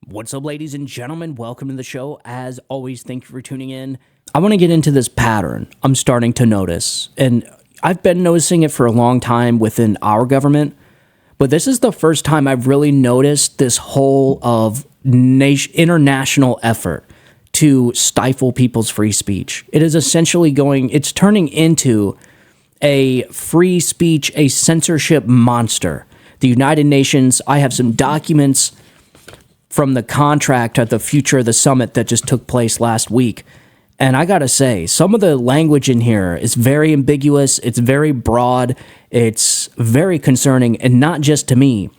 What's up, ladies and gentlemen? Welcome to the show. As always, thank you for tuning in. I want to get into this pattern I'm starting to notice, and I've been noticing it for a long time within our government, but this is the first time I've really noticed this whole of international effort to stifle people's free speech. It is essentially it's turning into a free speech, a censorship monster. The United Nations, I have some documents from the contract at the future of the summit that just took place last week. And I gotta say, some of the language in here is very ambiguous, it's very broad, it's very concerning, and not just to me.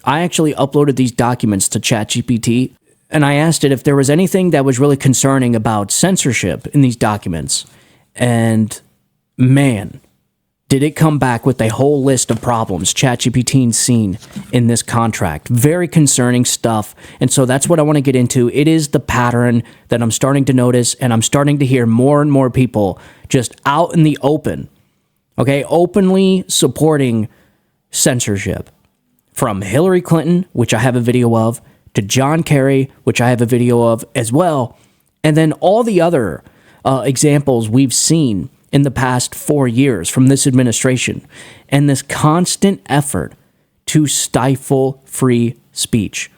I actually uploaded these documents to ChatGPT, and I asked it if there was anything that was really concerning about censorship in these documents. And man, did it come back with a whole list of problems ChatGPT's seen in this contract. Very concerning stuff. And so that's what I want to get into. It is the pattern that I'm starting to notice, and I'm starting to hear more and more people just out in the open, okay, openly supporting censorship. From Hillary Clinton, which I have a video of, to John Kerry, which I have a video of as well, and then all the other examples we've seen in the past 4 years from this administration, and this constant effort to stifle free speech.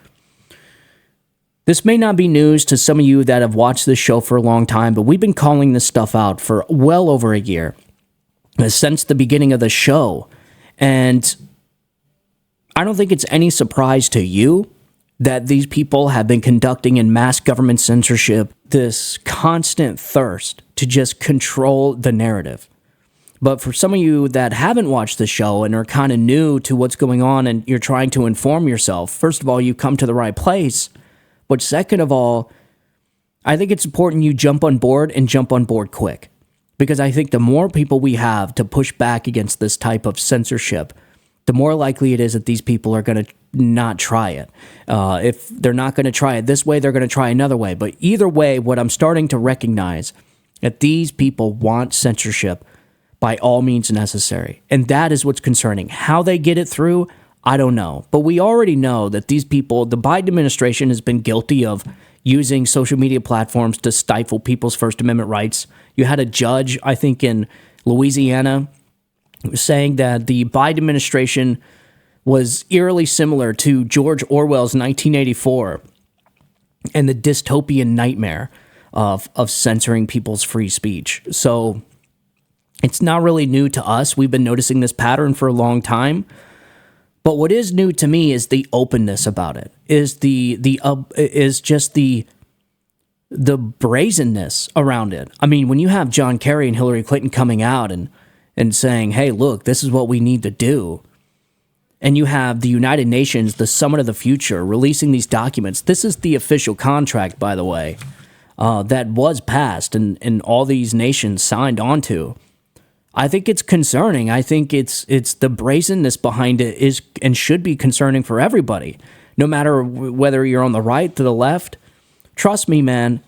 This may not be news to some of you that have watched this show for a long time, but we've been calling this stuff out for well over a year, since the beginning of the show. And I don't think it's any surprise to you that these people have been conducting in mass government censorship this constant thirst to just control the narrative. But for some of you that haven't watched the show and are kind of new to what's going on and you're trying to inform yourself, first of all, you come to the right place. But second of all, I think it's important you jump on board and jump on board quick. Because I think the more people we have to push back against this type of censorship, the more likely it is that these people are going to not try it. If they're not going to try it this way, they're going to try another way. But either way, what I'm starting to recognize that these people want censorship by all means necessary. And that is what's concerning. How they get it through, I don't know. But we already know that these people, the Biden administration has been guilty of using social media platforms to stifle people's First Amendment rights. You had a judge, I think in Louisiana, saying that the Biden administration was eerily similar to George Orwell's 1984 and the dystopian nightmare of censoring people's free speech. So it's not really new to us. We've been noticing this pattern for a long time. But what is new to me is the openness about it. Is just the brazenness around it. I mean, when you have John Kerry and Hillary Clinton coming out and saying, hey, look, this is what we need to do. And you have the United Nations, the Summit of the Future, releasing these documents. This is the official contract, by the way, that was passed and all these nations signed onto. I think it's concerning. I think it's the brazenness behind it is and should be concerning for everybody, no matter whether you're on the right to the left. Trust me, man,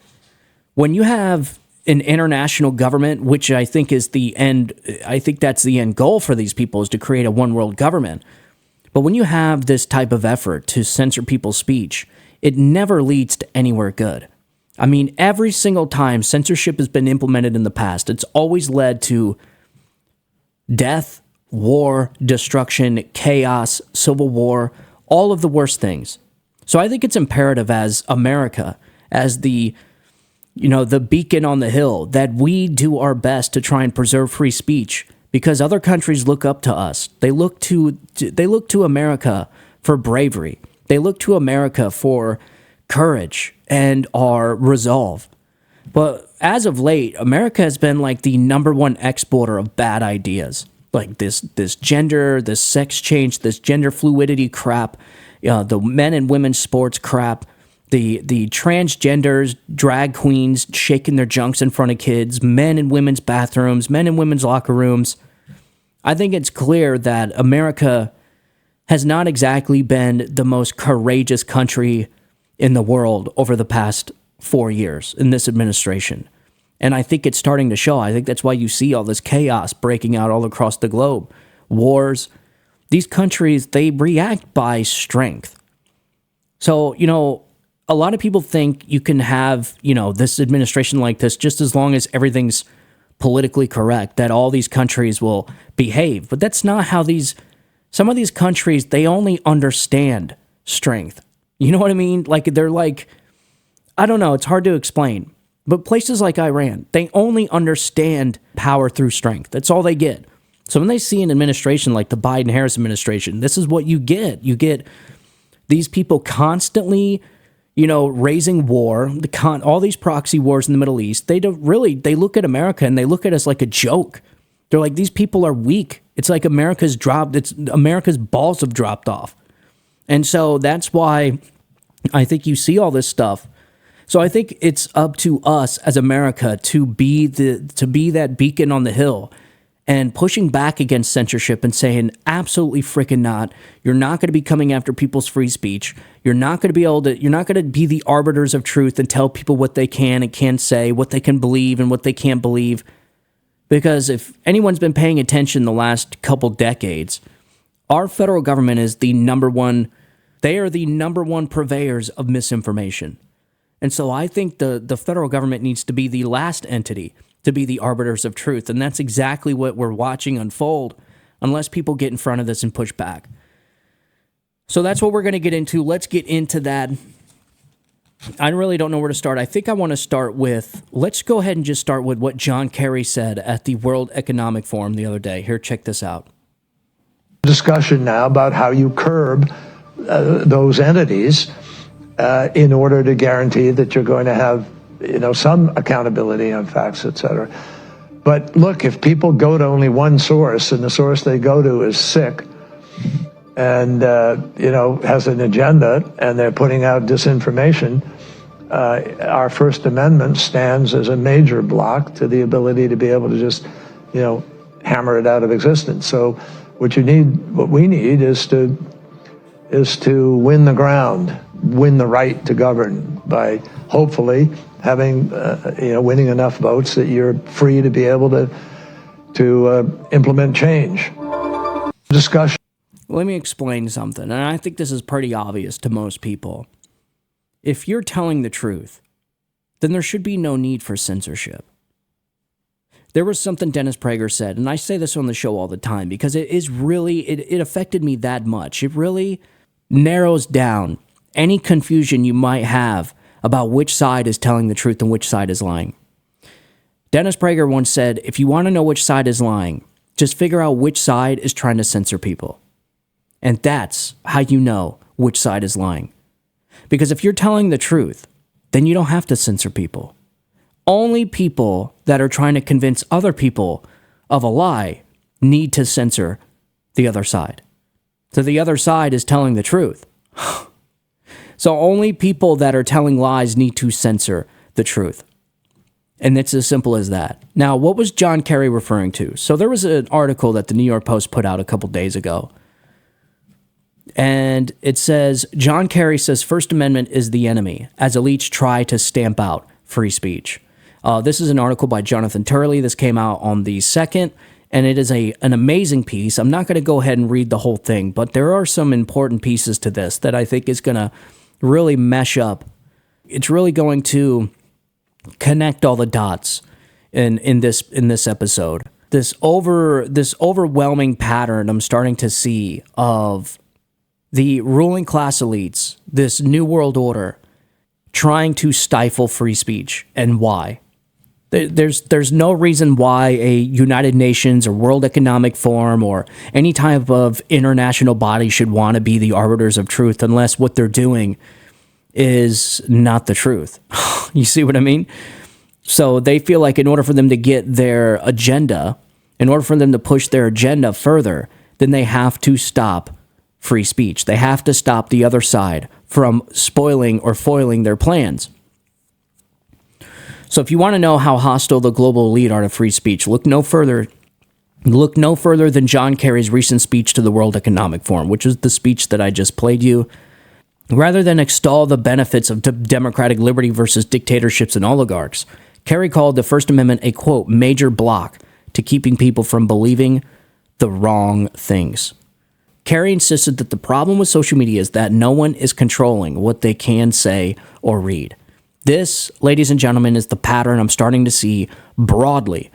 when you have an international government, which I think is the end, I think that's the end goal for these people, is to create a one world government. But when you have this type of effort to censor people's speech, it never leads to anywhere good. I mean, every single time censorship has been implemented in the past, it's always led to death, war, destruction, chaos, civil war, all of the worst things. So I think it's imperative as America, as the beacon on the hill, that we do our best to try and preserve free speech, because other countries look up to us. They look to America for bravery. They look to America for courage and our resolve. But as of late, America has been like the number one exporter of bad ideas, like this gender, this sex change, this gender fluidity crap, the men and women's sports crap, the transgenders, drag queens shaking their junks in front of kids, men in women's bathrooms, men in women's locker rooms. I think it's clear that America has not exactly been the most courageous country in the world over the past 4 years in this administration. And I think it's starting to show. I think that's why you see all this chaos breaking out all across the globe. Wars. These countries, they react by strength. So, a lot of people think you can have, this administration like this just as long as everything's politically correct, that all these countries will behave. But that's not how some of these countries, they only understand strength. You know what I mean? Like, they're like, I don't know, it's hard to explain. But places like Iran, they only understand power through strength. That's all they get. So when they see an administration like the Biden-Harris administration, this is what you get. You get these people constantly, raising war, all these proxy wars in the Middle East. They look at America and they look at us like a joke. They're like, these people are weak. It's like America's balls have dropped off. And so that's why I think you see all this stuff. So I think it's up to us as America to be that beacon on the hill and pushing back against censorship and saying, absolutely freaking not. You're not going to be coming after people's free speech. You're not going to be the arbiters of truth and tell people what they can and can't say, what they can believe and what they can't believe. Because if anyone's been paying attention the last couple decades, our federal government is they are the number one purveyors of misinformation. And so I think the federal government needs to be the last entity to be the arbiters of truth. And that's exactly what we're watching unfold unless people get in front of this and push back. So that's what we're going to get into. Let's get into that. I really don't know where to start. I think I want to let's go ahead and just start with what John Kerry said at the World Economic Forum the other day. Here, check this out. Discussion now about how you curb those entities in order to guarantee that you're going to have some accountability on facts, et cetera. But look, if people go to only one source and the source they go to is sick and, has an agenda and they're putting out disinformation, our First Amendment stands as a major block to the ability to be able to just, hammer it out of existence. So what we need is to win the ground, win the right to govern by hopefully having, winning enough votes that you're free to be able to implement change. Discussion. Let me explain something, and I think this is pretty obvious to most people. If you're telling the truth, then there should be no need for censorship. There was something Dennis Prager said, and I say this on the show all the time because it affected me that much. It really narrows down any confusion you might have about which side is telling the truth and which side is lying. Dennis Prager once said, if you want to know which side is lying, just figure out which side is trying to censor people. And that's how you know which side is lying. Because if you're telling the truth, then you don't have to censor people. Only people that are trying to convince other people of a lie need to censor the other side. So the other side is telling the truth. So only people that are telling lies need to censor the truth. And it's as simple as that. Now, what was John Kerry referring to? So there was an article that the New York Post put out a couple days ago. And it says, John Kerry says First Amendment is the enemy as elites try to stamp out free speech. This is an article by Jonathan Turley. This came out on the 2nd. And it is an amazing piece. I'm not going to go ahead and read the whole thing, but there are some important pieces to this that I think is going to really mesh up. It's really going to connect all the dots in this episode. This overwhelming pattern I'm starting to see of the ruling class elites, this new world order, trying to stifle free speech. And why? There's no reason why a United Nations or World Economic Forum or any type of international body should want to be the arbiters of truth unless what they're doing is not the truth. You see what I mean? So they feel like in order for them to get their agenda, in order for them to push their agenda further, then they have to stop free speech. They have to stop the other side from spoiling or foiling their plans. So if you want to know how hostile the global elite are to free speech, look no further than John Kerry's recent speech to the World Economic Forum, which is the speech that I just played you. Rather than extol the benefits of democratic liberty versus dictatorships and oligarchs, Kerry called the First Amendment a, quote, major block to keeping people from believing the wrong things. Kerry insisted that the problem with social media is that no one is controlling what they can say or read. This, ladies and gentlemen, is the pattern I'm starting to see broadly.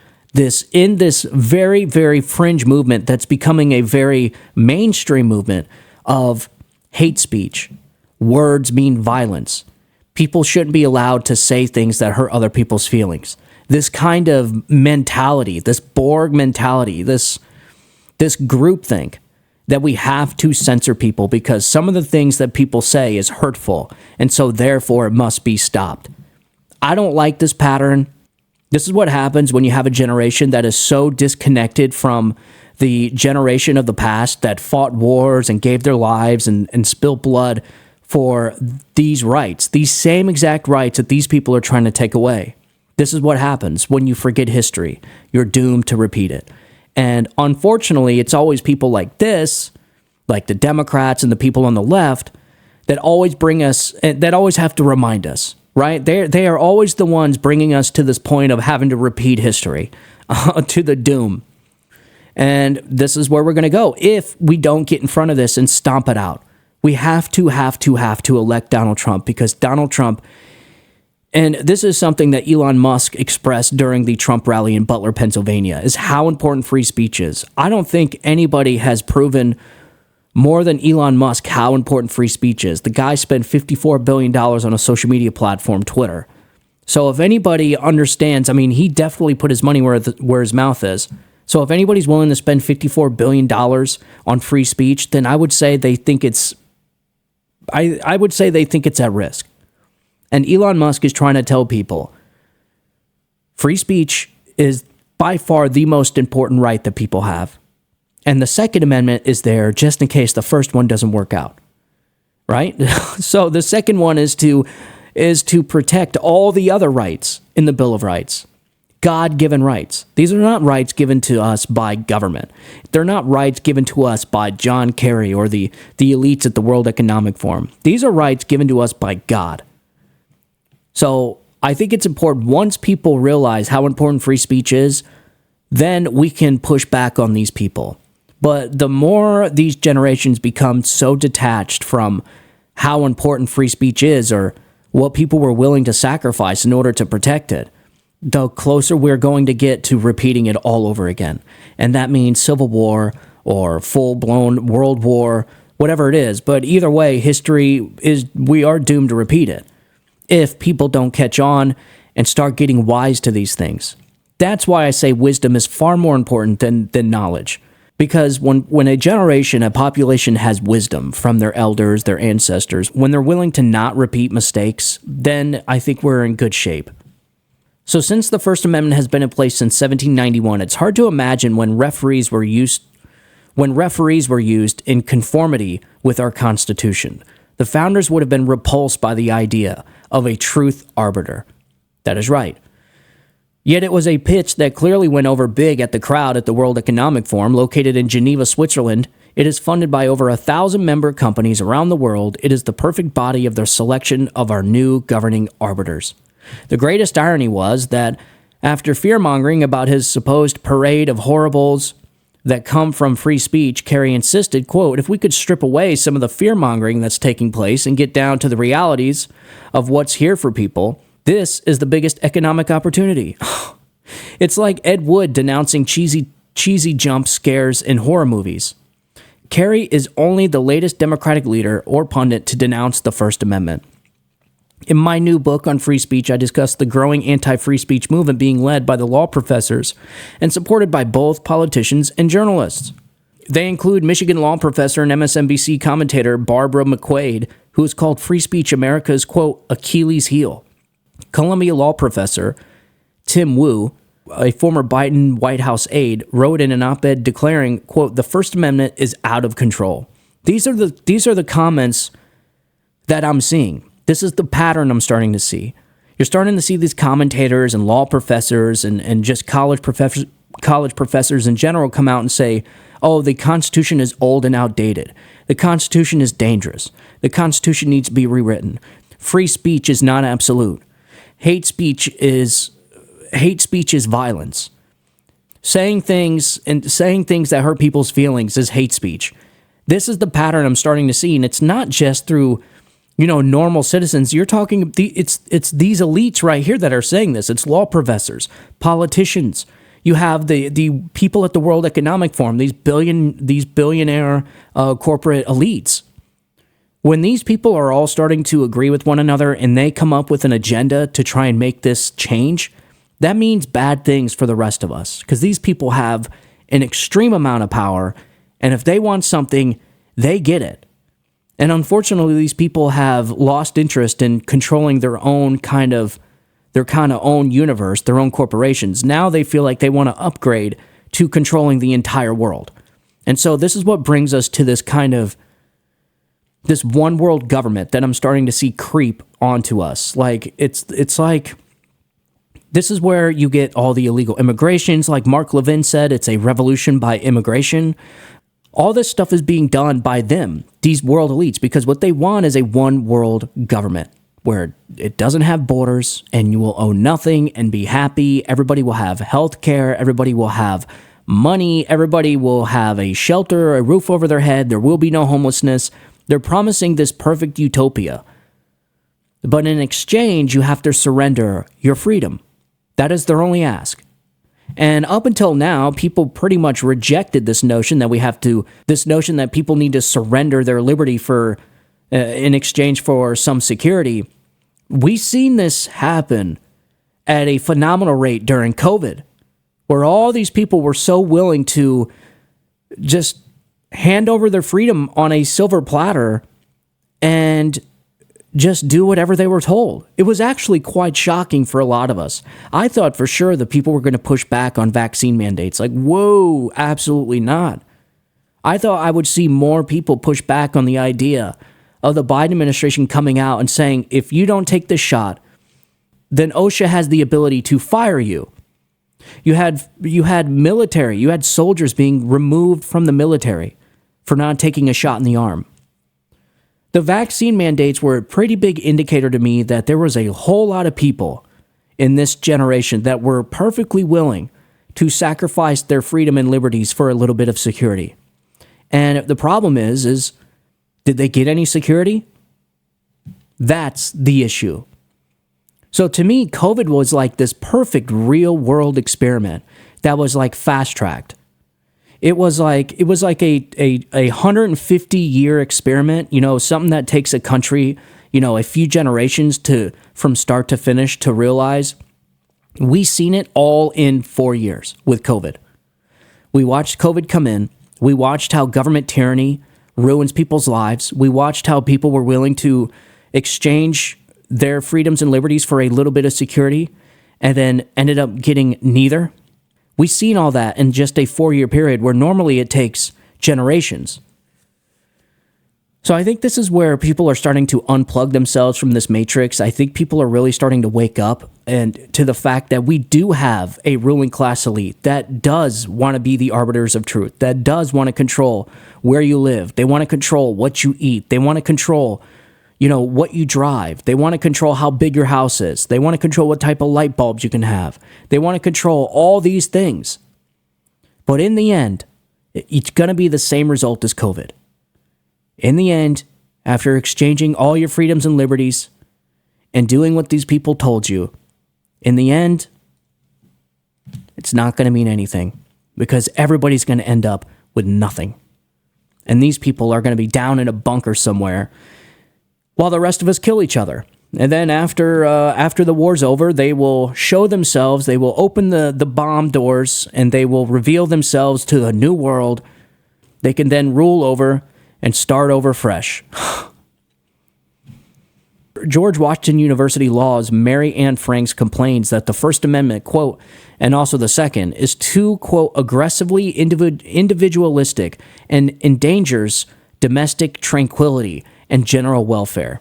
In this very, very fringe movement that's becoming a very mainstream movement of hate speech. Words mean violence. People shouldn't be allowed to say things that hurt other people's feelings. This kind of mentality, this Borg mentality, this groupthink that we have to censor people because some of the things that people say is hurtful, and so therefore it must be stopped. I don't like this pattern. This is what happens when you have a generation that is so disconnected from the generation of the past that fought wars and gave their lives and spilled blood for these rights, these same exact rights that these people are trying to take away. This is what happens when you forget history. You're doomed to repeat it. And unfortunately, it's always people like this, like the Democrats and the people on the left, that always have to remind us, right? They are always the ones bringing us to this point of having to repeat history, to the doom. And this is where we're going to go if we don't get in front of this and stomp it out. We have to elect Donald Trump because Donald Trump. And this is something that Elon Musk expressed during the Trump rally in Butler, Pennsylvania, is how important free speech is. I don't think anybody has proven more than Elon Musk how important free speech is. The guy spent $54 billion on a social media platform, Twitter. So if anybody understands, I mean, he definitely put his money where his mouth is. So if anybody's willing to spend $54 billion on free speech, then I would say they think it's at risk. And Elon Musk is trying to tell people free speech is by far the most important right that people have. And the Second Amendment is there just in case the first one doesn't work out. Right? So the second one is to protect all the other rights in the Bill of Rights. God-given rights. These are not rights given to us by government. They're not rights given to us by John Kerry or the elites at the World Economic Forum. These are rights given to us by God. So I think it's important once people realize how important free speech is, then we can push back on these people. But the more these generations become so detached from how important free speech is or what people were willing to sacrifice in order to protect it, the closer we're going to get to repeating it all over again. And that means civil war or full-blown world war, whatever it is. But either way, we are doomed to repeat it if people don't catch on and start getting wise to these things. That's why I say wisdom is far more important than knowledge. Because when a population has wisdom from their elders, their ancestors, when they're willing to not repeat mistakes, then I think we're in good shape. So since the First Amendment has been in place since 1791, it's hard to imagine when referees were used in conformity with our Constitution. The founders would have been repulsed by the idea of a truth arbiter. That is right. Yet it was a pitch that clearly went over big at the crowd at the World Economic Forum, located in Geneva, Switzerland. It is funded by over 1,000 member companies around the world. It is the perfect body of their selection of our new governing arbiters. The greatest irony was that after fear-mongering about his supposed parade of horribles that come from free speech, Kerry insisted, quote, if we could strip away some of the fear-mongering that's taking place and get down to the realities of what's here for people, this is the biggest economic opportunity. It's like Ed Wood denouncing cheesy jump scares in horror movies. Kerry is only the latest Democratic leader or pundit to denounce the First Amendment. In my new book on free speech, I discuss the growing anti-free speech movement being led by the law professors and supported by both politicians and journalists. They include Michigan law professor and MSNBC commentator Barbara McQuaid, who has called free speech America's, quote, Achilles heel. Columbia law professor Tim Wu, a former Biden White House aide, wrote in an op-ed declaring, quote, the First Amendment is out of control. These are the comments that I'm seeing. This is the pattern I'm starting to see. You're starting to see these commentators and law professors and just college professors in general come out and say, oh, the Constitution is old and outdated. The Constitution is dangerous. The Constitution needs to be rewritten. Free speech is not absolute. Hate speech is violence. Saying things that hurt people's feelings is hate speech. This is the pattern I'm starting to see, and it's not just through, normal citizens. You're talking, it's these elites right here that are saying this. It's law professors, politicians. You have the people at the World Economic Forum, these billionaire corporate elites. When these people are all starting to agree with one another and they come up with an agenda to try and make this change, that means bad things for the rest of us, because these people have an extreme amount of power, and if they want something, they get it. And unfortunately, these people have lost interest in controlling their own own universe, their own corporations. Now they feel like they want to upgrade to controlling the entire world. And so this is what brings us to this one world government that I'm starting to see creep onto us. Like, it's like, this is where you get all the illegal immigrations. Like Mark Levin said, it's a revolution by immigration. All this stuff is being done by them, these world elites, because what they want is a one world government where it doesn't have borders and you will own nothing and be happy. Everybody will have health care. Everybody will have money. Everybody will have a shelter, a roof over their head. There will be no homelessness. They're promising this perfect utopia. But in exchange, you have to surrender your freedom. That is their only ask. And up until now, people pretty much rejected this notion that people need to surrender their liberty for in exchange for some security. We've seen this happen at a phenomenal rate during COVID, where all these people were so willing to just hand over their freedom on a silver platter and just do whatever they were told. It was actually quite shocking for a lot of us. I thought for sure that people were going to push back on vaccine mandates. Like, whoa, absolutely not. I thought I would see more people push back on the idea of the Biden administration coming out and saying, if you don't take this shot, then OSHA has the ability to fire you. You had military, you had soldiers being removed from the military for not taking a shot in the arm. The vaccine mandates were a pretty big indicator to me that there was a whole lot of people in this generation that were perfectly willing to sacrifice their freedom and liberties for a little bit of security. And the problem is did they get any security? That's the issue. So to me, COVID was like this perfect real world experiment that was like fast tracked. It was like a 150-year experiment, something that takes a country, a few generations from start to finish to realize. We seen it all in 4 years with COVID. We watched COVID come in. We watched how government tyranny ruins people's lives. We watched how people were willing to exchange their freedoms and liberties for a little bit of security and then ended up getting neither. We've seen all that in just a 4-year period where normally it takes generations. So I think this is where people are starting to unplug themselves from this matrix. I think people are really starting to wake up and to the fact that we do have a ruling class elite that does want to be the arbiters of truth, that does want to control where you live. They want to control what you eat. They want to control what you drive. They want to control how big your house is. They want to control what type of light bulbs you can have. They want to control all these things. But in the end, it's going to be the same result as COVID. In the end, after exchanging all your freedoms and liberties and doing what these people told you, in the end, it's not going to mean anything because everybody's going to end up with nothing. And these people are going to be down in a bunker somewhere while the rest of us kill each other. And then after the war's over, they will show themselves, they will open the bomb doors, and they will reveal themselves to a new world they can then rule over and start over fresh. George Washington University Law's Mary Ann Franks complains that the First Amendment, quote, and also the Second, is too, quote, aggressively individualistic and endangers domestic tranquility and general welfare.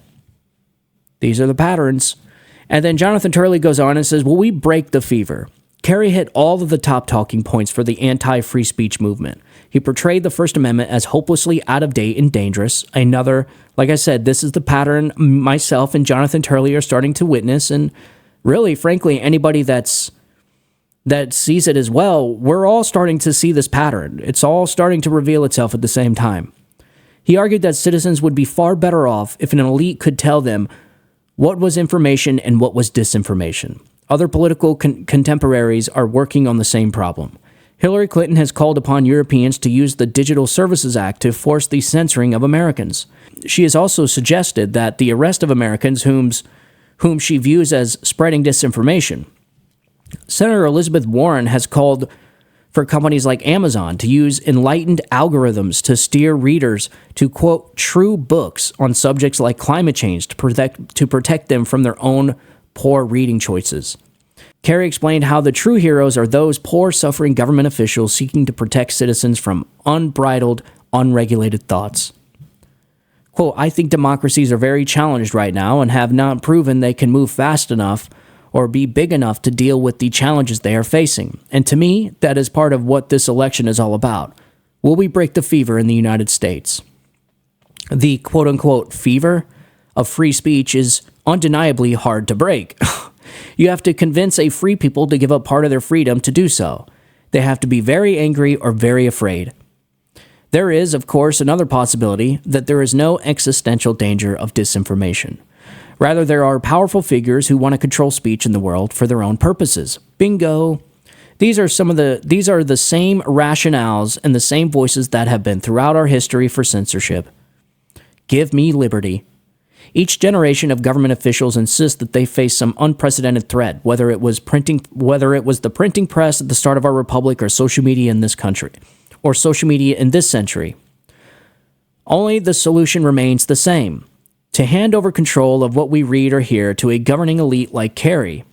These are the patterns. And then Jonathan Turley goes on and says, will we break the fever? Kerry hit all of the top talking points for the anti-free speech movement. He portrayed the First Amendment as hopelessly out of date and dangerous. Another, like I said, this is the pattern myself and Jonathan Turley are starting to witness. And really, frankly, anybody that sees it as well, we're all starting to see this pattern. It's all starting to reveal itself at the same time. He argued that citizens would be far better off if an elite could tell them what was information and what was disinformation. Other political contemporaries are working on the same problem. Hillary Clinton has called upon Europeans to use the Digital Services Act to force the censoring of Americans. She has also suggested that the arrest of Americans whom she views as spreading disinformation. Senator Elizabeth Warren has called for companies like Amazon to use enlightened algorithms to steer readers to, quote, true books on subjects like climate change to protect them from their own poor reading choices. Kerry explained how the true heroes are those poor, suffering government officials seeking to protect citizens from unbridled, unregulated thoughts. Quote, I think democracies are very challenged right now and have not proven they can move fast enough or be big enough to deal with the challenges they are facing. And to me, that is part of what this election is all about. Will we break the fever in the United States? The quote-unquote fever of free speech is undeniably hard to break. You have to convince a free people to give up part of their freedom to do so. They have to be very angry or very afraid. There is, of course, another possibility that there is no existential danger of disinformation. Rather, there are powerful figures who want to control speech in the world for their own purposes. Bingo! These are the same rationales and the same voices that have been throughout our history for censorship. Give me liberty. Each generation of government officials insists that they face some unprecedented threat, whether it was the printing press at the start of our republic or social media in this country, or social media in this century. Only the solution remains the same: to hand over control of what we read or hear to a governing elite like Kerry.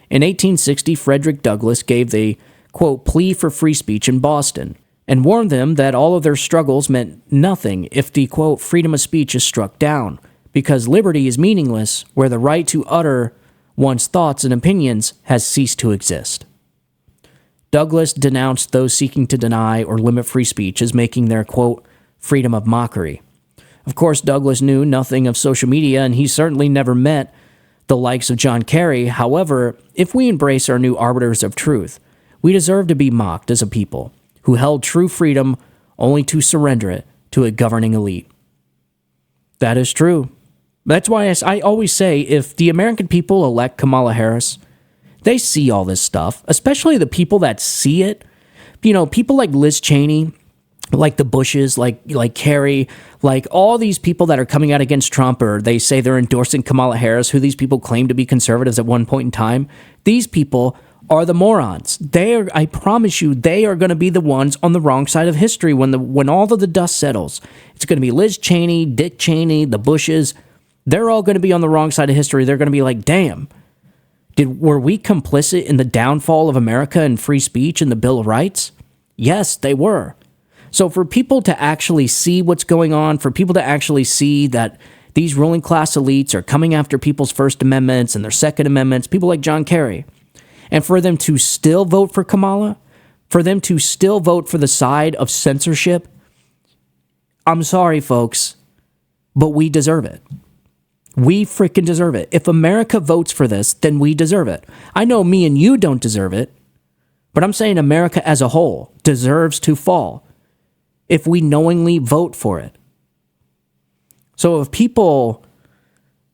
In 1860, Frederick Douglass gave the, quote, plea for free speech in Boston, and warned them that all of their struggles meant nothing if the, quote, freedom of speech is struck down, because liberty is meaningless where the right to utter one's thoughts and opinions has ceased to exist. Douglass denounced those seeking to deny or limit free speech as making their, quote, freedom of mockery. Of course, Douglass knew nothing of social media, and he certainly never met the likes of John Kerry. However, if we embrace our new arbiters of truth, we deserve to be mocked as a people who held true freedom only to surrender it to a governing elite. That is true. That's why I always say, if the American people elect Kamala Harris, they see all this stuff, especially the people that see it. You know, people like Liz Cheney, like the Bushes, like Kerry, like all these people that are coming out against Trump, or they say they're endorsing Kamala Harris, who these people claim to be conservatives at one point in time. These people are the morons. I promise you, they are going to be the ones on the wrong side of history when all of the dust settles. It's going to be Liz Cheney, Dick Cheney, the Bushes. They're all going to be on the wrong side of history. They're going to be like, damn, were we complicit in the downfall of America and free speech and the Bill of Rights? Yes, they were. So for people to actually see what's going on, for people to actually see that these ruling class elites are coming after people's First Amendments and their Second Amendments, people like John Kerry, and for them to still vote for Kamala, for them to still vote for the side of censorship, I'm sorry, folks, but we deserve it. We freaking deserve it. If America votes for this, then we deserve it. I know me and you don't deserve it, but I'm saying America as a whole deserves to fall if we knowingly vote for it. So if people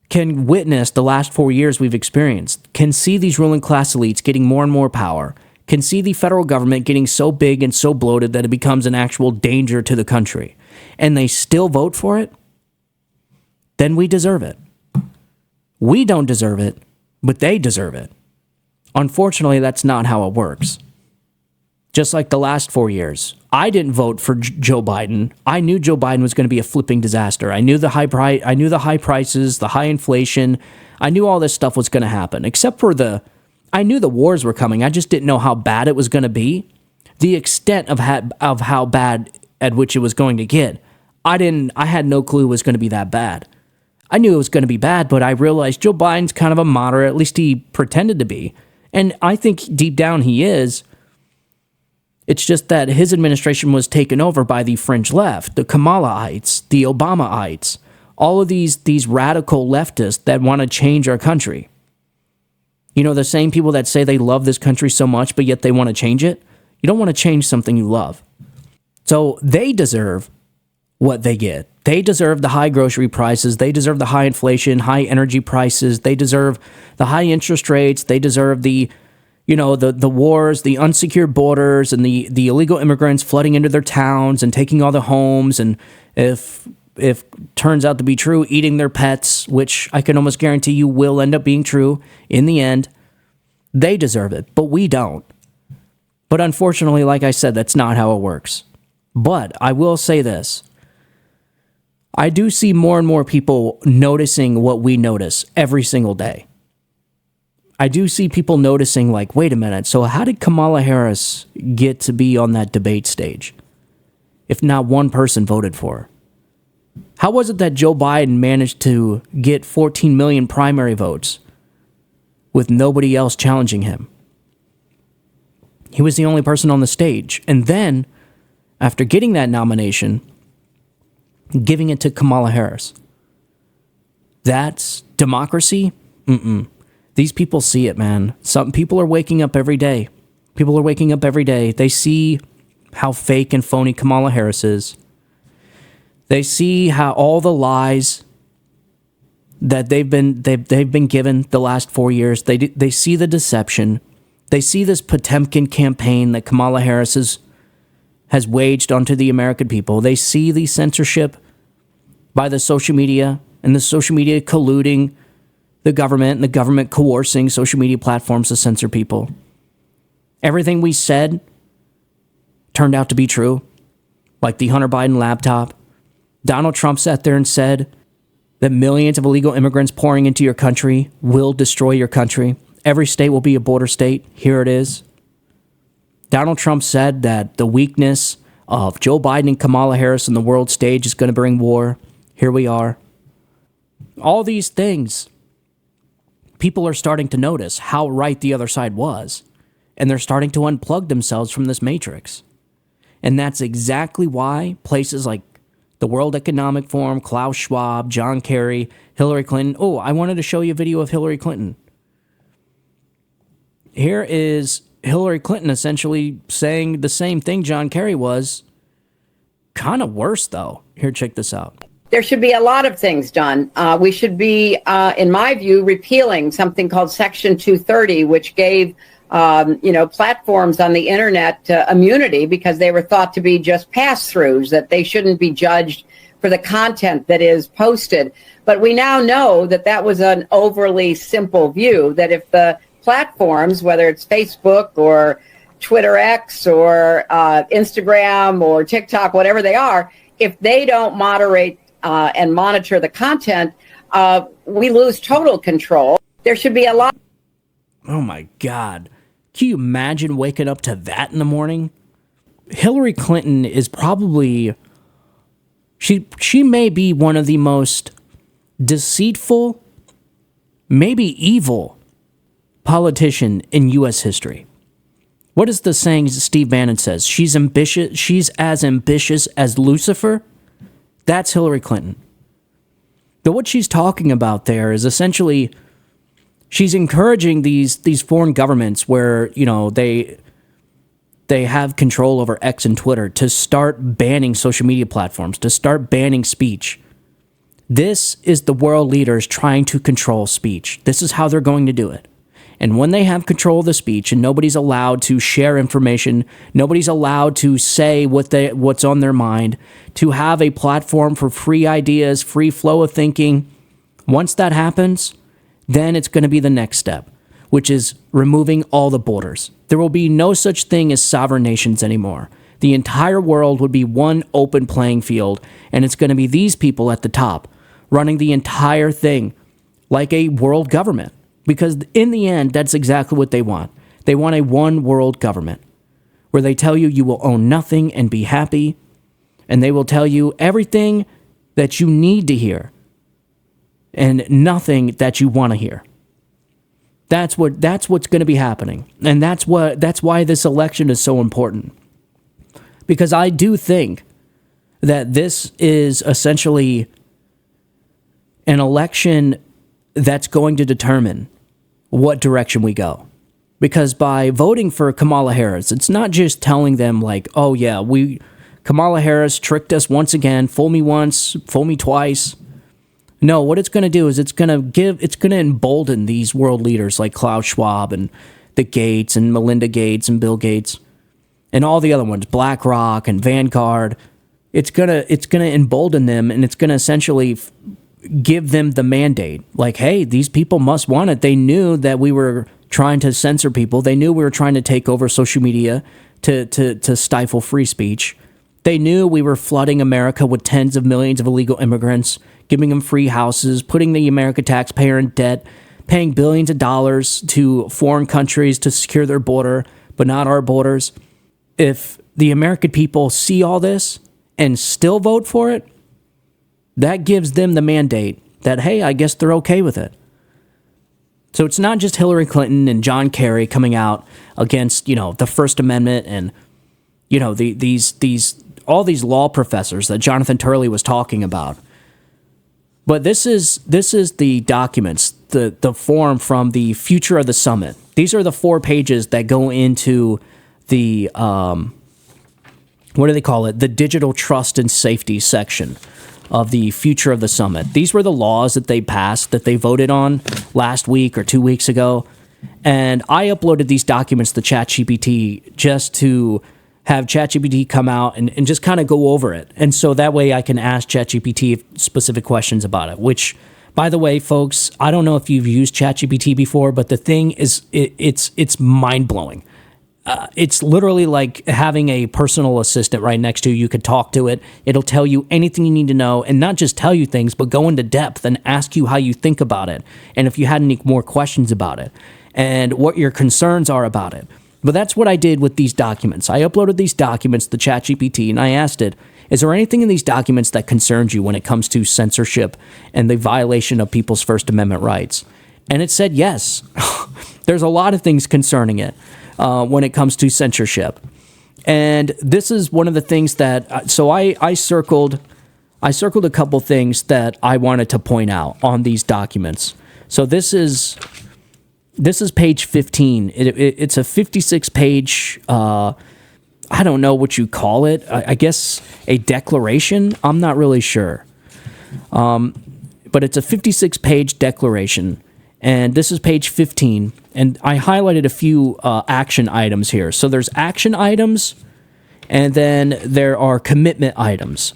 can witness the last 4 years we've experienced, can see these ruling class elites getting more and more power, can see the federal government getting so big and so bloated that it becomes an actual danger to the country, and they still vote for it, then we deserve it. We don't deserve it, but they deserve it. Unfortunately, that's not how it works. Just like the last 4 years, I didn't vote for Joe Biden. I knew Joe Biden was going to be a flipping disaster. I knew the high prices, the high inflation. I knew all this stuff was going to happen, except for I knew the wars were coming. I just didn't know how bad it was going to be. The extent of how bad at which it was going to get, I had no clue it was going to be that bad. I knew it was going to be bad, but I realized Joe Biden's kind of a moderate, at least he pretended to be. And I think deep down he is. It's just that his administration was taken over by the fringe left, the Kamalaites, the Obamaites, all of these radical leftists that want to change our country. You know, the same people that say they love this country so much, but yet they want to change it. You don't want to change something you love. So they deserve what they get. They deserve the high grocery prices. They deserve the high inflation, high energy prices. They deserve the high interest rates. They deserve the wars, the unsecured borders, and the illegal immigrants flooding into their towns and taking all the homes, and if turns out to be true, eating their pets, which I can almost guarantee you will end up being true in the end. They deserve it, but we don't. But unfortunately, like I said, that's not how it works. But I will say this. I do see more and more people noticing what we notice every single day. I do see people noticing, like, wait a minute, so how did Kamala Harris get to be on that debate stage if not one person voted for her? How was it that Joe Biden managed to get 14 million primary votes with nobody else challenging him? He was the only person on the stage. And then, after getting that nomination, giving it to Kamala Harris. That's democracy? These people see it, man. Some people are waking up every day. People are waking up every day. They see how fake and phony Kamala Harris is. They see how all the lies that they've been given the last 4 years. They see the deception. They see this Potemkin campaign that Kamala Harris has waged onto the American people. They see the censorship by the social media and the social media colluding the government and the government coercing social media platforms to censor people. Everything we said turned out to be true, like the Hunter Biden laptop. Donald Trump sat there and said that millions of illegal immigrants pouring into your country will destroy your country. Every state will be a border state. Here it is. Donald Trump said that the weakness of Joe Biden and Kamala Harris on the world stage is going to bring war. Here we are. All these things, people are starting to notice how right the other side was, and they're starting to unplug themselves from this matrix. And that's exactly why places like the World Economic Forum, Klaus Schwab, John Kerry, Hillary Clinton. Oh, I wanted to show you a video of Hillary Clinton. Here is Hillary Clinton essentially saying the same thing John Kerry was. Kind of worse, though. Here, check this out. There should be a lot of things done. We should be, in my view, repealing something called Section 230, which gave, platforms on the internet immunity because they were thought to be just pass-throughs, that they shouldn't be judged for the content that is posted. But we now know that that was an overly simple view, that if the platforms, whether it's Facebook or Twitter X or Instagram or TikTok, whatever they are, if they don't moderate and monitor the content, we lose total control. There should be a lot. Oh my God. Can you imagine waking up to that in the morning? Hillary Clinton is probably, she may be one of the most deceitful, maybe evil politician in U.S. history. What is the saying Steve Bannon says? She's ambitious. She's as ambitious as Lucifer. That's Hillary Clinton. But what she's talking about there is essentially she's encouraging these foreign governments where, they have control over X and Twitter to start banning social media platforms, to start banning speech. This is the world leaders trying to control speech. This is how they're going to do it. And when they have control of the speech and nobody's allowed to share information, nobody's allowed to say what's on their mind, to have a platform for free ideas, free flow of thinking, once that happens, then it's going to be the next step, which is removing all the borders. There will be no such thing as sovereign nations anymore. The entire world would be one open playing field, and it's going to be these people at the top running the entire thing like a world government. Because in the end, that's exactly what they want. They want a one world government where they tell you will own nothing and be happy. And they will tell you everything that you need to hear and nothing that you want to hear. That's what's going to be happening. And that's why this election is so important. Because I do think that this is essentially an election that's going to determine what direction we go. Because by voting for Kamala Harris, it's not just telling them like, oh yeah, Kamala Harris tricked us once again. Fool me once, fool me twice. No, what it's going to do is it's going to embolden these world leaders like Klaus Schwab and the Gates and Melinda Gates and Bill Gates and all the other ones, BlackRock and Vanguard. It's gonna embolden them, and it's gonna essentially give them the mandate. Like, hey, these people must want it. They knew that we were trying to censor people. They knew we were trying to take over social media to stifle free speech. They knew we were flooding America with tens of millions of illegal immigrants, giving them free houses, putting the American taxpayer in debt, paying billions of dollars to foreign countries to secure their border, but not our borders. If the American people see all this and still vote for it, that gives them the mandate that, hey, I guess they're okay with it. So it's not just Hillary Clinton and John Kerry coming out against, the First Amendment and, all these law professors that Jonathan Turley was talking about. But this is the documents, the form from the future of the summit. These are the 4 pages that go into the, what do they call it? The digital trust and safety section of the future of the summit. These were the laws that they passed, that they voted on last week or 2 weeks ago. And I uploaded these documents to ChatGPT just to have ChatGPT come out and just kind of go over it. And so that way I can ask ChatGPT specific questions about it, which, by the way, folks, I don't know if you've used ChatGPT before, but the thing is, it's mind-blowing. It's literally like having a personal assistant right next to you. You could talk to it. It'll tell you anything you need to know, and not just tell you things, but go into depth and ask you how you think about it, and if you had any more questions about it, and what your concerns are about it. But that's what I did with these documents. I uploaded these documents to ChatGPT, and I asked it, is there anything in these documents that concerns you when it comes to censorship and the violation of people's First Amendment rights? And it said yes. There's a lot of things concerning it when it comes to censorship. And this is one of the things that, so I circled a couple things that I wanted to point out on these documents. So this is page 15. It's a 56-page, I don't know what you call it. I guess a declaration. I'm not really sure. But it's a 56-page declaration. And this is page 15. And I highlighted a few action items here. So there's action items, and then there are commitment items.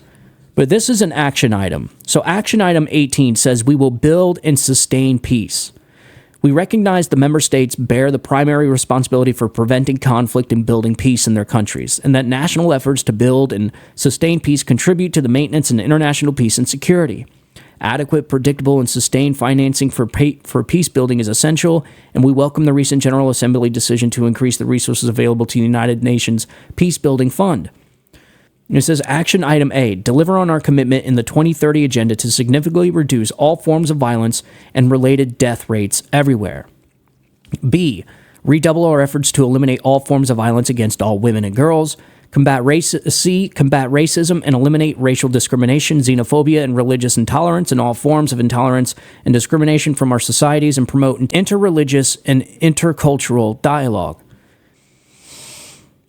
But this is an action item. So action item 18 says, we will build and sustain peace. We recognize the member states bear the primary responsibility for preventing conflict and building peace in their countries, and that national efforts to build and sustain peace contribute to the maintenance of international peace and security. Adequate, predictable, and sustained financing for peace building is essential, and we welcome the recent General Assembly decision to increase the resources available to the United Nations Peace Building Fund. And it says, action item A, deliver on our commitment in the 2030 agenda to significantly reduce all forms of violence and related death rates everywhere. B, redouble our efforts to eliminate all forms of violence against all women and girls. Combat racism and eliminate racial discrimination, xenophobia, and religious intolerance and all forms of intolerance and discrimination from our societies, and promote interreligious and intercultural dialogue.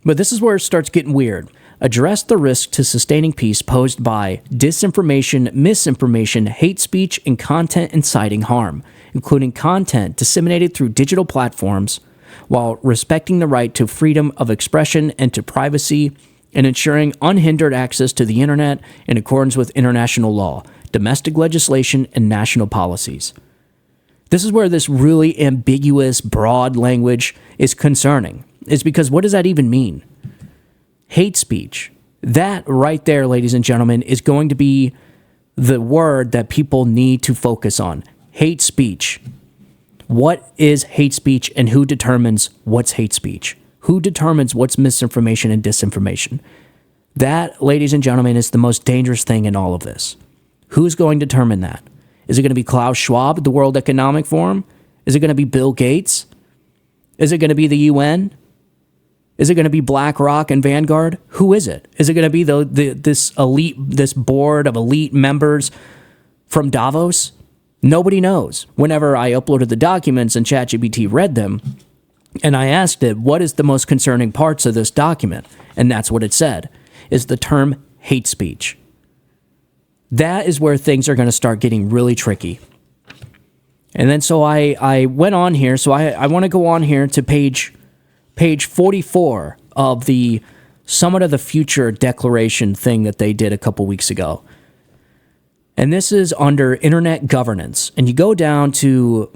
But this is where it starts getting weird. Address the risk to sustaining peace posed by disinformation, misinformation, hate speech, and content inciting harm, including content disseminated through digital platforms, while respecting the right to freedom of expression and to privacy, and ensuring unhindered access to the internet in accordance with international law, domestic legislation, and national policies. This is where this really ambiguous, broad language is concerning. It's because what does that even mean? Hate speech. That right there, ladies and gentlemen, is going to be the word that people need to focus on. Hate speech. What is hate speech, and who determines what's hate speech? Who determines what's misinformation and disinformation? That, ladies and gentlemen, is the most dangerous thing in all of this. Who's going to determine that? Is it going to be Klaus Schwab at the World Economic Forum? Is it going to be Bill Gates? Is it going to be the UN? Is it going to be BlackRock and Vanguard? Who is it? Is it going to be this board of elite members from Davos? Nobody knows. Whenever I uploaded the documents and ChatGPT read them, and I asked it, what is the most concerning parts of this document? And that's what it said. is the term hate speech. That is where things are going to start getting really tricky. And then so I went on here. So I want to go on here to page 44 of the Summit of the Future declaration thing that they did a couple weeks ago. And this is under Internet Governance. And you go down to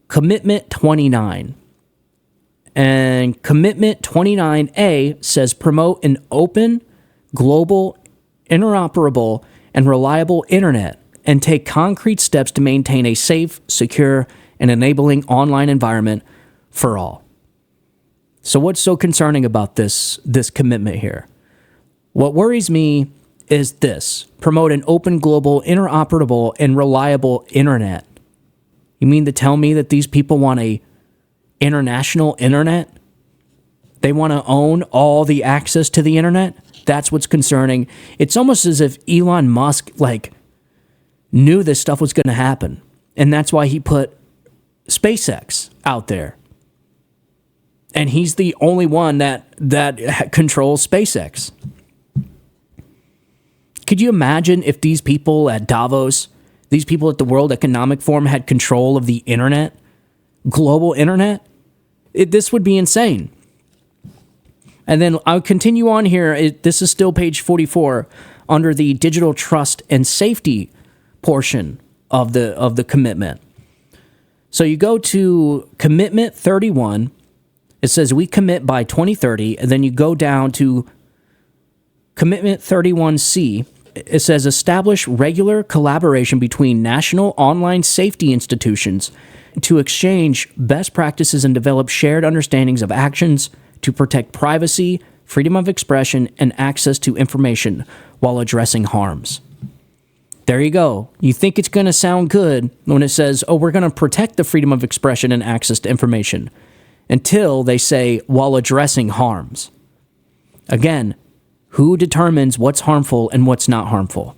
Commitment 29. And Commitment 29A says promote an open, global, interoperable, and reliable internet and take concrete steps to maintain a safe, secure, and enabling online environment for all. So what's so concerning about this commitment here? What worries me is this: promote an open, global, interoperable, and reliable internet. You mean to tell me that these people want a international internet? They want to own all the access to the internet? That's what's concerning. It's almost as if Elon Musk, knew this stuff was going to happen. And that's why he put SpaceX out there. And he's the only one that controls SpaceX. Could you imagine if these people at Davos, these people at the World Economic Forum had control of the internet, global internet? This would be insane. And then I'll continue on here. This is still page 44 under the digital trust and safety portion of the commitment. So you go to Commitment 31. It says we commit by 2030, and then you go down to Commitment 31C. It says establish regular collaboration between national online safety institutions to exchange best practices and develop shared understandings of actions to protect privacy, freedom of expression, and access to information while addressing harms. There you go. You think it's going to sound good when it says, oh, we're going to protect the freedom of expression and access to information, until they say, while addressing harms. Again, who determines what's harmful and what's not harmful?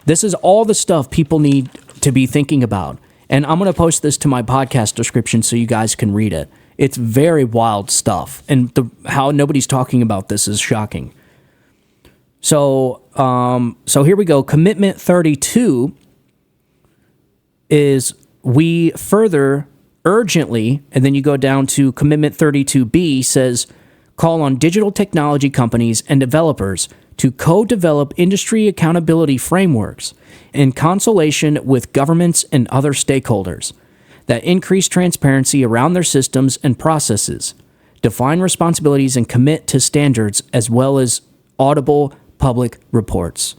This is all the stuff people need to be thinking about. And I'm going to post this to my podcast description so you guys can read it. It's very wild stuff. And how nobody's talking about this is shocking. So here we go. Commitment 32 is we further urgently, and then you go down to Commitment 32B says, call on digital technology companies and developers to co-develop industry accountability frameworks in consultation with governments and other stakeholders that increase transparency around their systems and processes, define responsibilities, and commit to standards as well as audible public reports.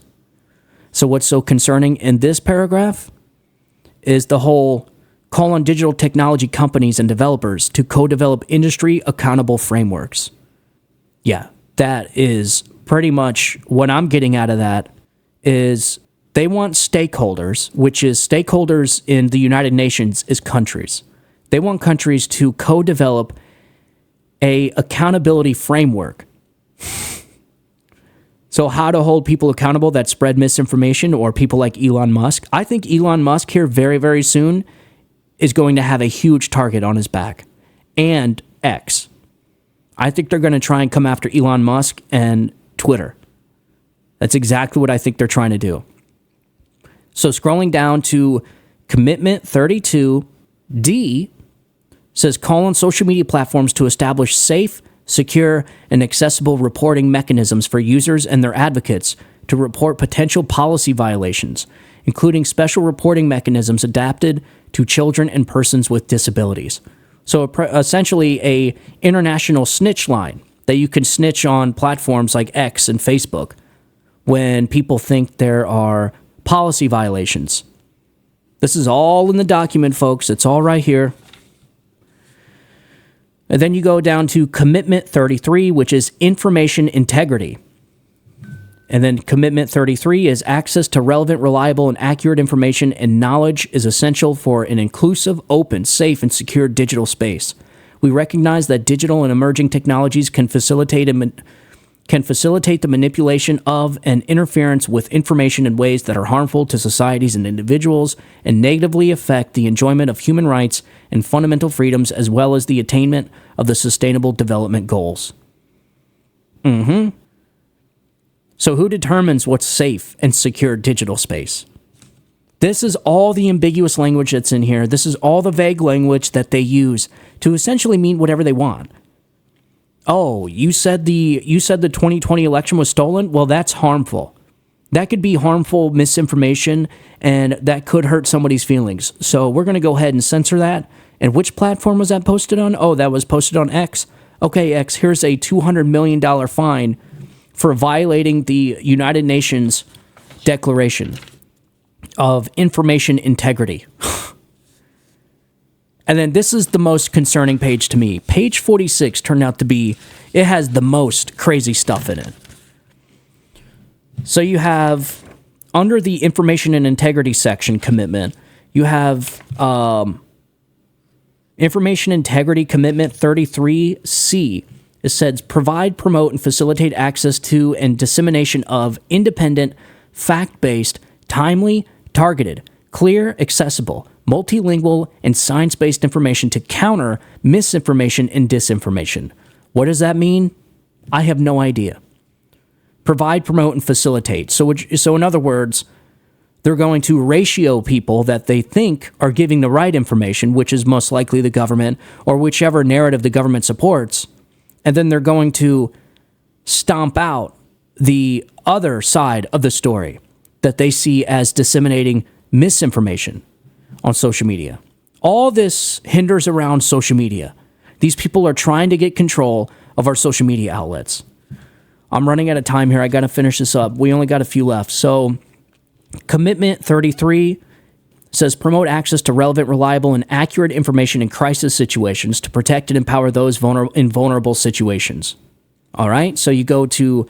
So what's so concerning in this paragraph is the whole call on digital technology companies and developers to co-develop industry accountable frameworks. Yeah, that is pretty much what I'm getting out of that. Is they want stakeholders, which is stakeholders in the United Nations is countries. They want countries to co-develop a accountability framework. So how to hold people accountable that spread misinformation, or people like Elon Musk. I think Elon Musk here very, very soon is going to have a huge target on his back. And X. I think they're going to try and come after Elon Musk and Twitter. That's exactly what I think they're trying to do. So scrolling down to Commitment 32D says call on social media platforms to establish safe, secure, and accessible reporting mechanisms for users and their advocates to report potential policy violations, including special reporting mechanisms adapted to children and persons with disabilities. So essentially a international snitch line that you can snitch on platforms like X and Facebook when people think there are policy violations. This is all in the document, folks. It's all right here. And then you go down to Commitment 33, which is information integrity. And then Commitment 33 is access to relevant, reliable, and accurate information and knowledge is essential for an inclusive, open, safe, and secure digital space. We recognize that digital and emerging technologies can facilitate the manipulation of and interference with information in ways that are harmful to societies and individuals and negatively affect the enjoyment of human rights and fundamental freedoms, as well as the attainment of the Sustainable Development Goals. So who determines what's safe and secure digital space? This is all the ambiguous language that's in here. This is all the vague language that they use to essentially mean whatever they want. Oh, you said the 2020 election was stolen? Well, that's harmful. That could be harmful misinformation, and that could hurt somebody's feelings. So we're going to go ahead and censor that. And which platform was that posted on? Oh, that was posted on X. Okay, X, here's a $200 million fine for violating the United Nations Declaration of Information Integrity. And then this is the most concerning page to me. Page 46 turned out to be, it has the most crazy stuff in it. So you have, under the Information and Integrity section commitment, you have Information Integrity Commitment 33C. It says, provide, promote, and facilitate access to and dissemination of independent, fact-based, timely, targeted, clear, accessible, multilingual, and science-based information to counter misinformation and disinformation. What does that mean? I have no idea. Provide, promote, and facilitate. So in other words, they're going to ratio people that they think are giving the right information, which is most likely the government, or whichever narrative the government supports, and then they're going to stomp out the other side of the story that they see as disseminating misinformation on social media. All this hinders around social media. These people are trying to get control of our social media outlets. I'm running out of time here. I got to finish this up. We only got a few left. So, Commitment 33 says promote access to relevant, reliable, and accurate information in crisis situations to protect and empower those in vulnerable situations. All right. So you go to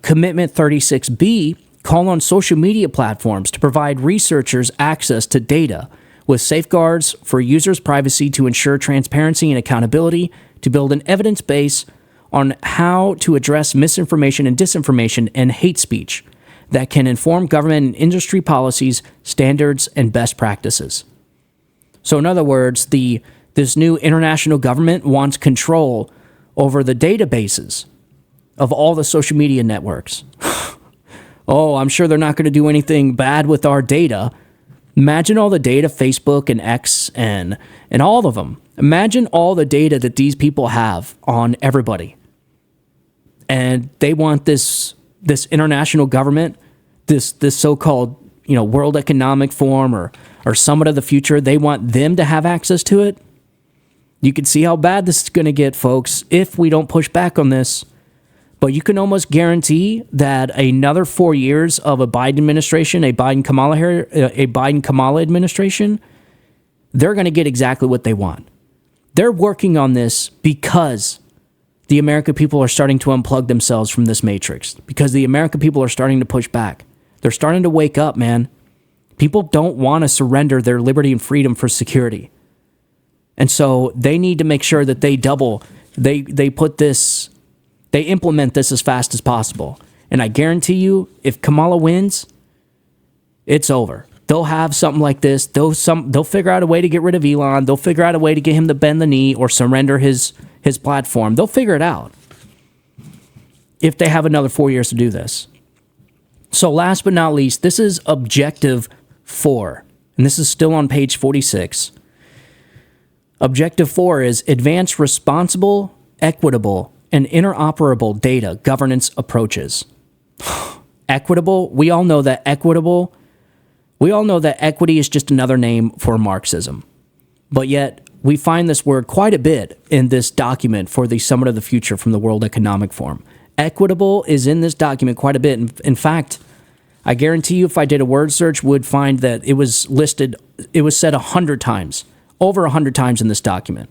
Commitment 36B. Call on social media platforms to provide researchers access to data with safeguards for users' privacy to ensure transparency and accountability, to build an evidence base on how to address misinformation and disinformation and hate speech that can inform government and industry policies, standards, and best practices. So in other words, this new international government wants control over the databases of all the social media networks. Oh, I'm sure they're not going to do anything bad with our data. Imagine all the data, Facebook and X and all of them. Imagine all the data that these people have on everybody. And they want this international government, this so-called, World Economic Forum or Summit of the Future, they want them to have access to it. You can see how bad this is going to get, folks, if we don't push back on this. But you can almost guarantee that another 4 years of a Biden administration, a Biden-Kamala administration, they're going to get exactly what they want. They're working on this because the American people are starting to unplug themselves from this matrix, because the American people are starting to push back. They're starting to wake up, man. People don't want to surrender their liberty and freedom for security. And so they need to make sure that they implement this as fast as possible. And I guarantee you, if Kamala wins, it's over. They'll have something like this. They'll figure out a way to get rid of Elon. They'll figure out a way to get him to bend the knee or surrender his platform. They'll figure it out if they have another 4 years to do this. So last but not least, this is Objective 4. And this is still on page 46. Objective 4 is advance responsible, equitable, and interoperable data governance approaches. Equitable, we all know that equity is just another name for Marxism. But yet, we find this word quite a bit in this document for the Summit of the Future from the World Economic Forum. Equitable is in this document quite a bit. In fact, I guarantee you if I did a word search, would find that it was said 100 times, over 100 times in this document.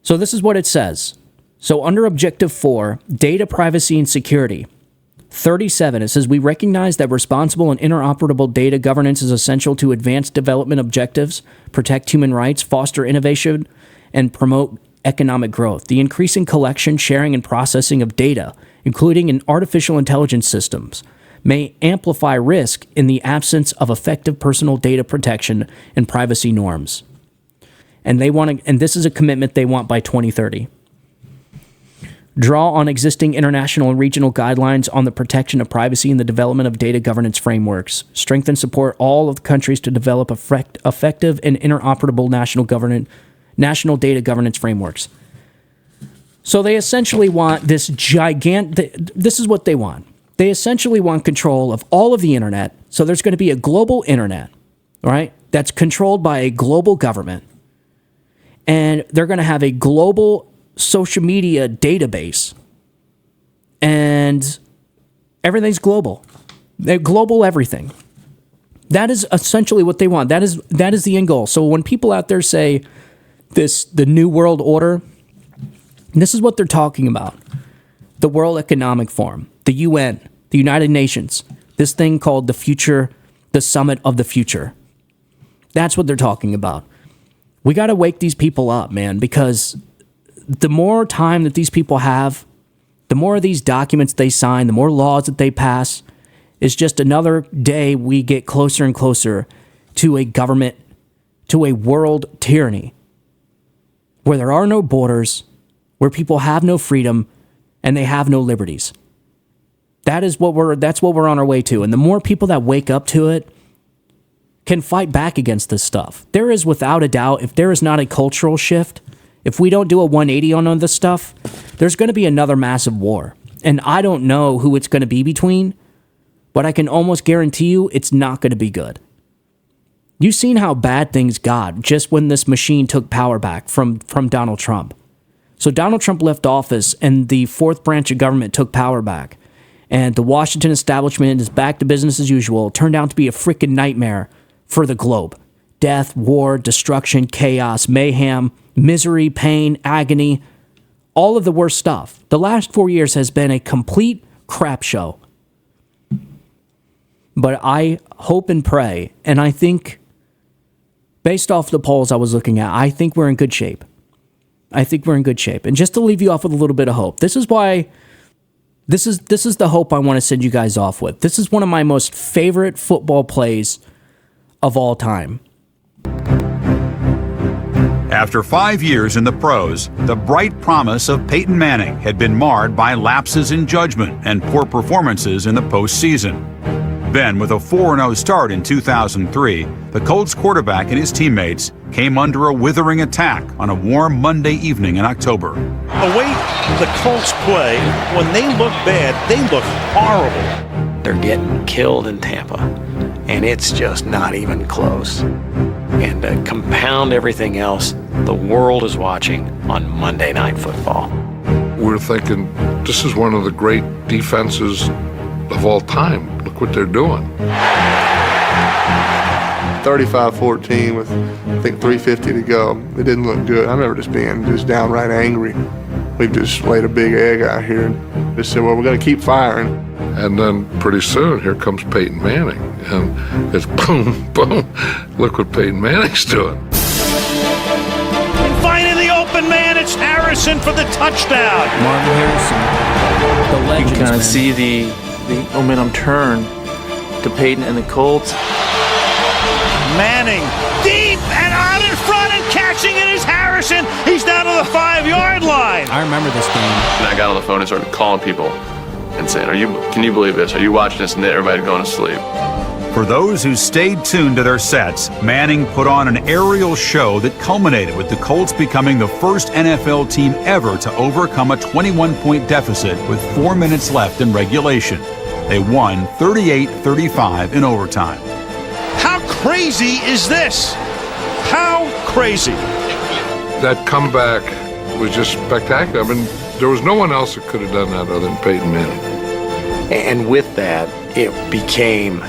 So this is what it says. So under Objective 4, Data Privacy and Security, 37, it says, we recognize that responsible and interoperable data governance is essential to advance development objectives, protect human rights, foster innovation, and promote economic growth. The increasing collection, sharing, and processing of data, including in artificial intelligence systems, may amplify risk in the absence of effective personal data protection and privacy norms. And this is a commitment they want by 2030. draw on existing international and regional guidelines on the protection of privacy and the development of data governance frameworks, strengthen and support all of the countries to develop effective and interoperable national data governance frameworks. So they essentially want this this is what they want. They essentially want control of all of the internet. So there's going to be a global internet, right? That's controlled by a global government. And they're going to have a global social media database. And everything's global. They're global everything. That is essentially what they want. That is the end goal. So when people out there say the New World Order, this is what they're talking about. The World Economic Forum, the UN, the United Nations, this thing called the Summit of the Future. That's what they're talking about. We got to wake these people up, man, because the more time that these people have, the more of these documents they sign, the more laws that they pass, is just another day we get closer and closer to a government, to a world tyranny, where there are no borders, where people have no freedom, and they have no liberties. That's what we're on our way to. And the more people that wake up to it can fight back against this stuff. There is, without a doubt, if there is not a cultural shift, if we don't do a 180 on this stuff, there's going to be another massive war. And I don't know who it's going to be between, but I can almost guarantee you it's not going to be good. You've seen how bad things got just when this machine took power back from Donald Trump. So Donald Trump left office and the fourth branch of government took power back. And the Washington establishment is back to business as usual. It turned out to be a freaking nightmare for the globe. Death, war, destruction, chaos, mayhem, misery, pain, agony, all of the worst stuff. The last 4 years has been a complete crap show. But I hope and pray, and I think, based off the polls I was looking at, I think we're in good shape. And just to leave you off with a little bit of hope, this is why, this is the hope I want to send you guys off with. This is one of my most favorite football plays of all time. After 5 years in the pros, the bright promise of Peyton Manning had been marred by lapses in judgment and poor performances in the postseason. Then, with a 4-0 start in 2003, the Colts quarterback and his teammates came under a withering attack on a warm Monday evening in October. The way the Colts play, when they look bad, they look horrible. They're getting killed in Tampa, and it's just not even close. And to compound everything else, the world is watching on Monday Night Football. We're thinking, this is one of the great defenses of all time. Look what they're doing. 35-14 with, I think, 3:50 to go. It didn't look good. I remember just being downright angry. We've just laid a big egg out here and just said, well, we're going to keep firing. And then pretty soon, here comes Peyton Manning. And it's boom, boom. Look what Peyton Manning's doing. And finding the open man, it's Harrison for the touchdown. Marvin Harrison, the legend. You can kind of see the momentum turn to Peyton and the Colts. Manning deep and out in front, and catching it is Harrison. He's down to the 5-yard line. I remember this game. And I got on the phone and started calling people and saying, can you believe this? Are you watching this? And everybody going to sleep. For those who stayed tuned to their sets, Manning put on an aerial show that culminated with the Colts becoming the first NFL team ever to overcome a 21-point deficit with 4 minutes left in regulation. They won 38-35 in overtime. How crazy is this? How crazy? That comeback was just spectacular. I mean, there was no one else that could have done that other than Peyton Manning. And with that, it became,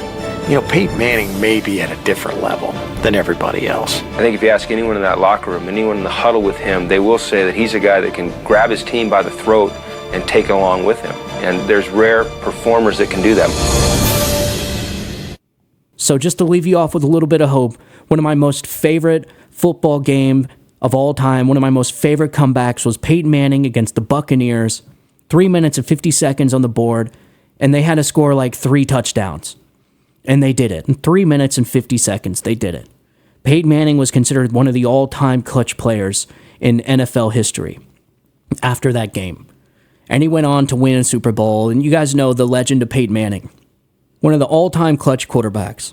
Peyton Manning may be at a different level than everybody else. I think if you ask anyone in that locker room, anyone in the huddle with him, they will say that he's a guy that can grab his team by the throat and take it along with him. And there's rare performers that can do that. So just to leave you off with a little bit of hope, one of my most favorite football game of all time, one of my most favorite comebacks was Peyton Manning against the Buccaneers. 3 minutes and 50 seconds on the board, and they had to score like 3 touchdowns. And they did it. In 3 minutes and 50 seconds, they did it. Peyton Manning was considered one of the all-time clutch players in NFL history after that game. and he went on to win a Super Bowl. And you guys know the legend of Peyton Manning, one of the all-time clutch quarterbacks.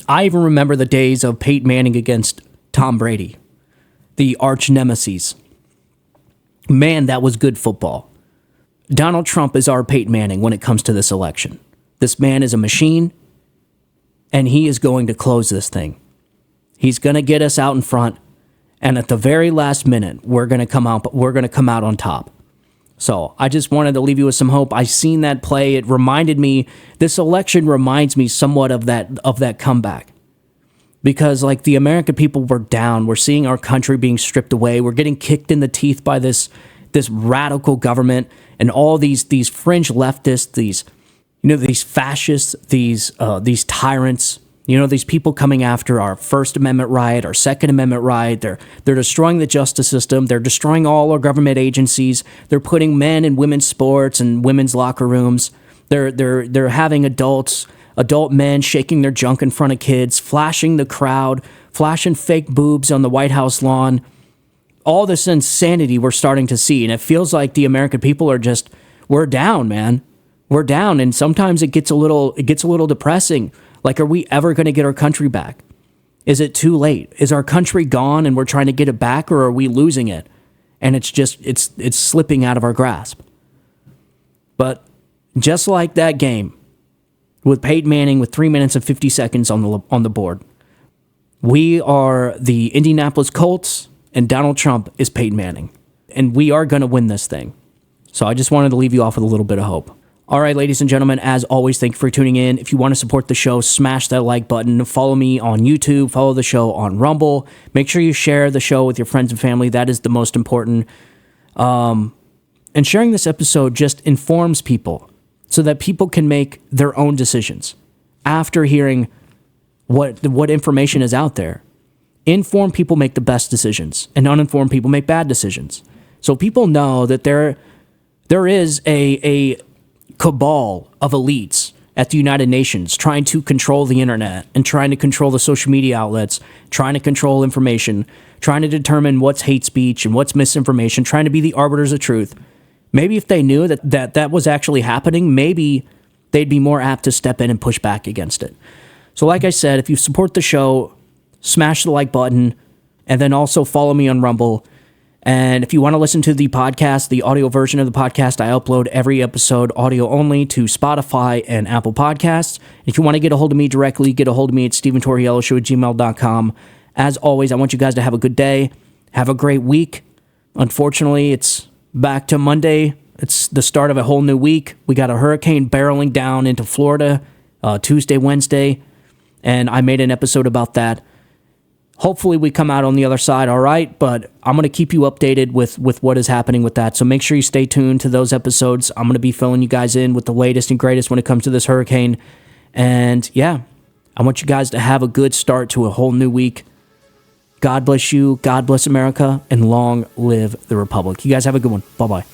I even remember the days of Peyton Manning against Tom Brady, the arch nemesis. Man, that was good football. Donald Trump is our Peyton Manning when it comes to this election. This man is a machine, and he is going to close this thing. He's going to get us out in front, and at the very last minute, we're going to come out on top. So I just wanted to leave you with some hope. I seen that play. It reminded me, this election reminds me somewhat of that comeback. Because like the American people were down. We're seeing our country being stripped away. We're getting kicked in the teeth by this radical government and all these fringe leftists, these fascists, these tyrants. These people coming after our First Amendment right, our Second Amendment right. They're destroying the justice system. They're destroying all our government agencies. They're putting men in women's sports and women's locker rooms. They're having adult men shaking their junk in front of kids, flashing the crowd, flashing fake boobs on the White House lawn. All this insanity we're starting to see, and it feels like the American people are we're down, man. We're down, and sometimes it gets a little depressing. Like, are we ever going to get our country back? Is it too late? Is our country gone and we're trying to get it back, or are we losing it? And it's slipping out of our grasp. But just like that game with Peyton Manning with 3 minutes and 50 seconds on the board, we are the Indianapolis Colts and Donald Trump is Peyton Manning. And we are going to win this thing. So I just wanted to leave you off with a little bit of hope. All right, ladies and gentlemen, as always, thank you for tuning in. If you want to support the show, smash that like button. Follow me on YouTube. Follow the show on Rumble. Make sure you share the show with your friends and family. That is the most important. And sharing this episode just informs people so that people can make their own decisions after hearing what information is out there. Informed people make the best decisions, and uninformed people make bad decisions. So people know that there is a cabal of elites at the United Nations trying to control the internet and trying to control the social media outlets, trying to control information, trying to determine what's hate speech and what's misinformation, trying to be the arbiters of truth. Maybe if they knew that was actually happening, maybe they'd be more apt to step in and push back against it. So like I said, if you support the show, smash the like button, and then also follow me on Rumble. And if you want to listen to the podcast, the audio version of the podcast, I upload every episode audio only to Spotify and Apple Podcasts. If you want to get a hold of me directly, get a hold of me at StephenTorrielloShow@gmail.com. As always, I want you guys to have a good day. Have a great week. Unfortunately, it's back to Monday. It's the start of a whole new week. We got a hurricane barreling down into Florida Tuesday, Wednesday, and I made an episode about that. Hopefully we come out on the other side all right, but I'm going to keep you updated with what is happening with that. So make sure you stay tuned to those episodes. I'm going to be filling you guys in with the latest and greatest when it comes to this hurricane. And yeah, I want you guys to have a good start to a whole new week. God bless you, God bless America, and long live the Republic. You guys have a good one. Bye-bye.